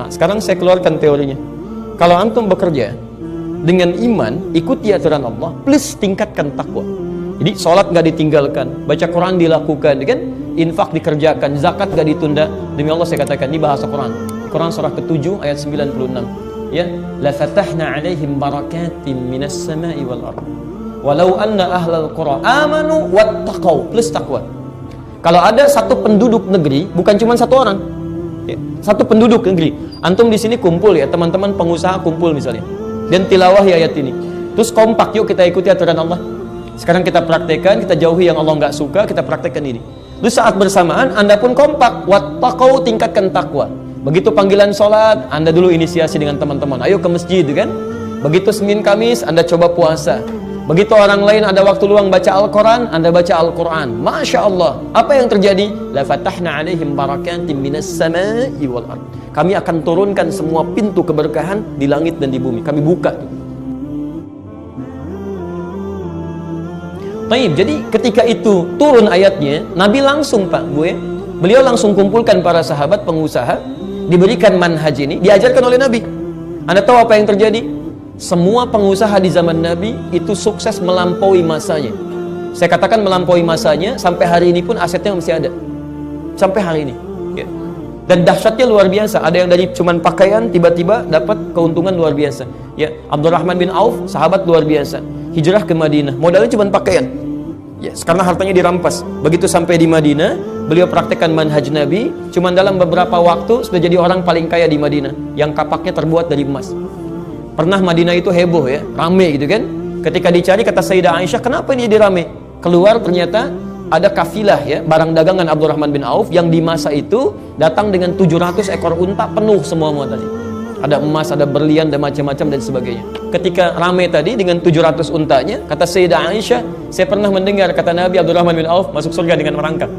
Nah, sekarang saya keluarkan teorinya. Kalau antum bekerja dengan iman, ikuti aturan Allah, plus tingkatkan takwa. Jadi sholat nggak ditinggalkan, baca Quran dilakukan, kan? Infak dikerjakan, zakat nggak ditunda. Demi Allah saya katakan, ini bahasa Quran. Quran surah ke-7 ayat 96. Ya, la fatahna 'alaihim barakatim minas sama'i wal ardh. Walau anna ahlal qura amanu wattaqau, plus takwa. Kalau ada satu penduduk negeri, bukan cuma satu orang. Ya, satu penduduk negeri. Antum di sini kumpul ya, teman-teman pengusaha kumpul misalnya. Dan tilawahi ayat ini. Terus kompak, yuk kita ikuti aturan Allah. Sekarang kita praktekkan, kita jauhi yang Allah nggak suka, kita praktekkan ini. Terus saat bersamaan, Anda pun kompak. Wattaqau, tingkatkan takwa. Begitu panggilan sholat, Anda dulu inisiasi dengan teman-teman. Ayo ke masjid, kan? Begitu Senin Kamis, Anda coba puasa. Begitu orang lain ada waktu luang baca Al-Quran, Anda baca Al-Quran. Masya Allah. Apa yang terjadi? La fatahna 'alaihim barakatim minas sama'i wal ardh. Kami akan turunkan semua pintu keberkahan di langit dan di bumi. Kami buka. Baik, jadi ketika itu turun ayatnya, Nabi langsung beliau langsung kumpulkan para sahabat pengusaha, diberikan manhaj ini, diajarkan oleh Nabi. Anda tahu apa yang terjadi? Semua pengusaha di zaman Nabi itu sukses melampaui masanya. Saya katakan melampaui masanya, sampai hari ini pun asetnya masih ada. Sampai hari ini. Ya. Dan dahsyatnya luar biasa. Ada yang dari cuman pakaian, tiba-tiba dapat keuntungan luar biasa. Ya, Abdurrahman bin Auf, sahabat luar biasa. Hijrah ke Madinah, modalnya cuma pakaian. Ya, karena hartanya dirampas. Begitu sampai di Madinah, beliau praktekkan manhaj Nabi. Cuman dalam beberapa waktu sudah jadi orang paling kaya di Madinah, yang kapaknya terbuat dari emas. Pernah Madinah itu heboh ya, rame gitu kan. Ketika dicari, kata Sayyidah Aisyah, kenapa ini jadi rame? Keluar ternyata ada kafilah ya, barang dagangan Abdurrahman bin Auf yang di masa itu datang dengan 700 ekor unta penuh semua tadi. Ada emas, ada berlian, dan macam-macam dan sebagainya. Ketika rame tadi dengan 700 untanya, kata Sayyidah Aisyah, saya pernah mendengar kata Nabi Abdurrahman bin Auf masuk surga dengan merangkak.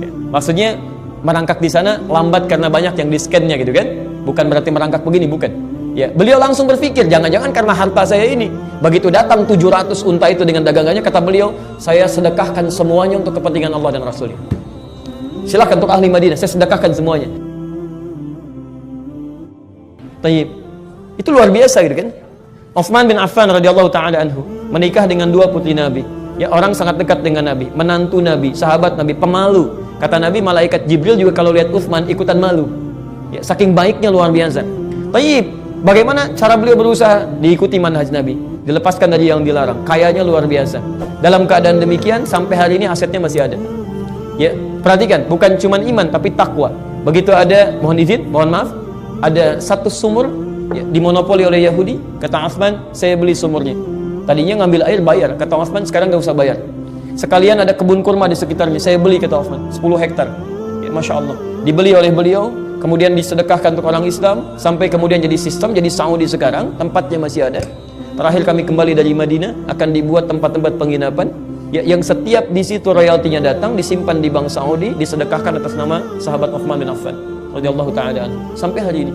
Ya, maksudnya merangkak di sana lambat karena banyak yang di-scan-nya gitu kan. Bukan berarti merangkak begini, bukan. Ya, beliau langsung berpikir, jangan-jangan karena harta saya ini. Begitu datang 700 unta itu dengan dagangannya, kata beliau, saya sedekahkan semuanya untuk kepentingan Allah dan Rasulnya. Silakan untuk ahli Madinah, saya sedekahkan semuanya. Tayyib. Itu luar biasa gitu kan. Utsman bin Affan radhiyallahu taala anhu menikah dengan dua putri Nabi. Ya, orang sangat dekat dengan Nabi, menantu Nabi, sahabat Nabi, pemalu. Kata Nabi, malaikat Jibril juga kalau lihat Utsman ikutan malu. Ya, saking baiknya luar biasa. Tayyib. Bagaimana cara beliau berusaha? Diikuti manhaj Nabi, dilepaskan dari yang dilarang. Kayanya luar biasa. Dalam keadaan demikian, sampai hari ini asetnya masih ada. Ya, perhatikan, bukan cuma iman tapi takwa. Begitu ada, mohon maaf, ada satu sumur ya, dimonopoli oleh Yahudi. Kata Utsman, saya beli sumurnya. Tadinya ngambil air bayar. Kata Utsman, sekarang nggak usah bayar. Sekalian ada kebun kurma di sekitarnya, saya beli, kata Utsman, 10 hektar. Ya, Masya Allah. Dibeli oleh beliau, kemudian disedekahkan untuk orang Islam, sampai kemudian jadi sistem, jadi Saudi sekarang, tempatnya masih ada. Terakhir kami kembali dari Madinah, akan dibuat tempat-tempat penginapan ya, yang setiap di situ royaltinya datang, disimpan di bank Saudi, disedekahkan atas nama sahabat Utsman bin Affan radhiyallahu taala anhu sampai hari ini.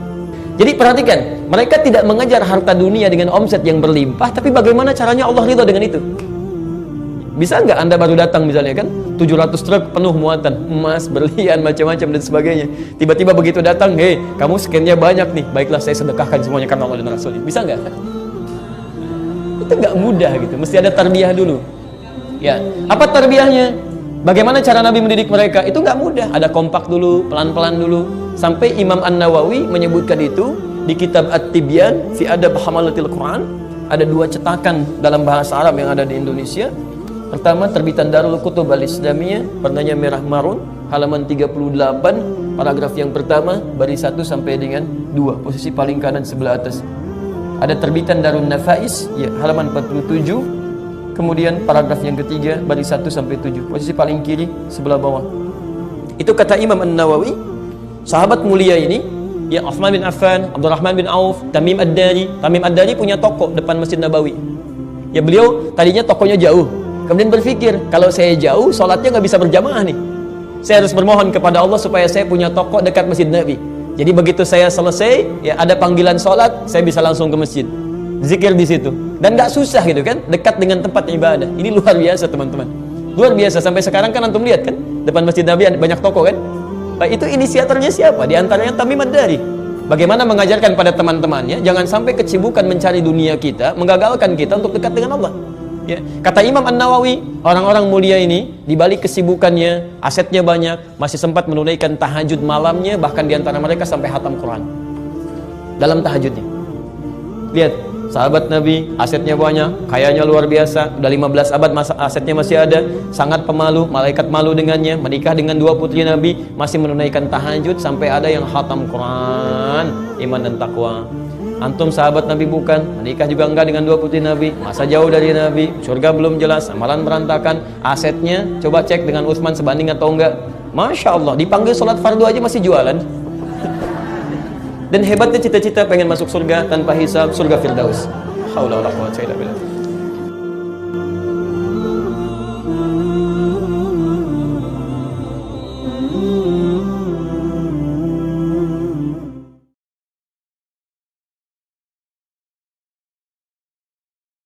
Jadi perhatikan, mereka tidak mengejar harta dunia dengan omset yang berlimpah, tapi bagaimana caranya Allah ridha dengan itu. Bisa nggak Anda baru datang misalnya kan, 700 truk penuh muatan emas, berlian, macam-macam dan sebagainya. Tiba-tiba begitu datang, hei, kamu scan-nya banyak nih, baiklah saya sedekahkan semuanya karena Allah dan Rasulnya. Bisa nggak? Itu nggak mudah gitu, mesti ada tarbiyah dulu. Ya, apa tarbiyahnya? Bagaimana cara Nabi mendidik mereka? Itu nggak mudah. Ada kompak dulu, pelan-pelan dulu. Sampai Imam An-Nawawi menyebutkan itu di kitab At-Tibyan fi Adab Hamalatil Quran. Ada 2 cetakan dalam bahasa Arab yang ada di Indonesia. Pertama, terbitan Darul Kutub Al-Islamiyah, warnanya merah marun, halaman 38, paragraf yang pertama, baris 1 sampai dengan 2, posisi paling kanan sebelah atas. Ada terbitan Darun Nafais, ya, halaman 47, kemudian paragraf yang ketiga, baris 1 sampai 7, posisi paling kiri sebelah bawah. Itu kata Imam An-Nawawi, sahabat mulia ini, ya, Utsman bin Affan, Abdurrahman bin Auf, Tamim Ad-Dari. Tamim Ad-Dari punya toko depan Masjid Nabawi. Ya, beliau tadinya tokonya jauh. Kemudian berpikir, kalau saya jauh, sholatnya nggak bisa berjamaah nih. Saya harus bermohon kepada Allah supaya saya punya toko dekat Masjid Nabi. Jadi begitu saya selesai, ya ada panggilan sholat, saya bisa langsung ke masjid, zikir di situ. Dan nggak susah gitu kan, dekat dengan tempat ibadah. Ini luar biasa teman-teman. Luar biasa, sampai sekarang kan antum lihat kan, depan Masjid Nabi banyak toko kan. Nah, itu inisiatornya siapa? Di antaranya Tamim Ad-Dari. Bagaimana mengajarkan pada teman-temannya, jangan sampai kesibukan mencari dunia kita menggagalkan kita untuk dekat dengan Allah. Ya. Kata Imam An-Nawawi, orang-orang mulia ini dibalik kesibukannya, asetnya banyak, masih sempat menunaikan tahajud malamnya, bahkan diantara mereka sampai hatam Quran dalam tahajudnya. Lihat, sahabat Nabi, asetnya banyak, kayanya luar biasa, udah 15 abad masa asetnya masih ada, sangat pemalu, malaikat malu dengannya, menikah dengan 2 putri Nabi, masih menunaikan tahajud sampai ada yang khatam Quran, iman dan takwa. Antum sahabat Nabi bukan, menikah juga enggak dengan 2 putri Nabi, masa jauh dari Nabi, surga belum jelas, amalan berantakan, asetnya coba cek dengan Utsman sebanding atau enggak. Masya Allah, dipanggil sholat fardu aja masih jualan. Dan hebatnya cita-cita pengen masuk surga tanpa hisab, surga Firdaus. Haula wala quwwata illa billah.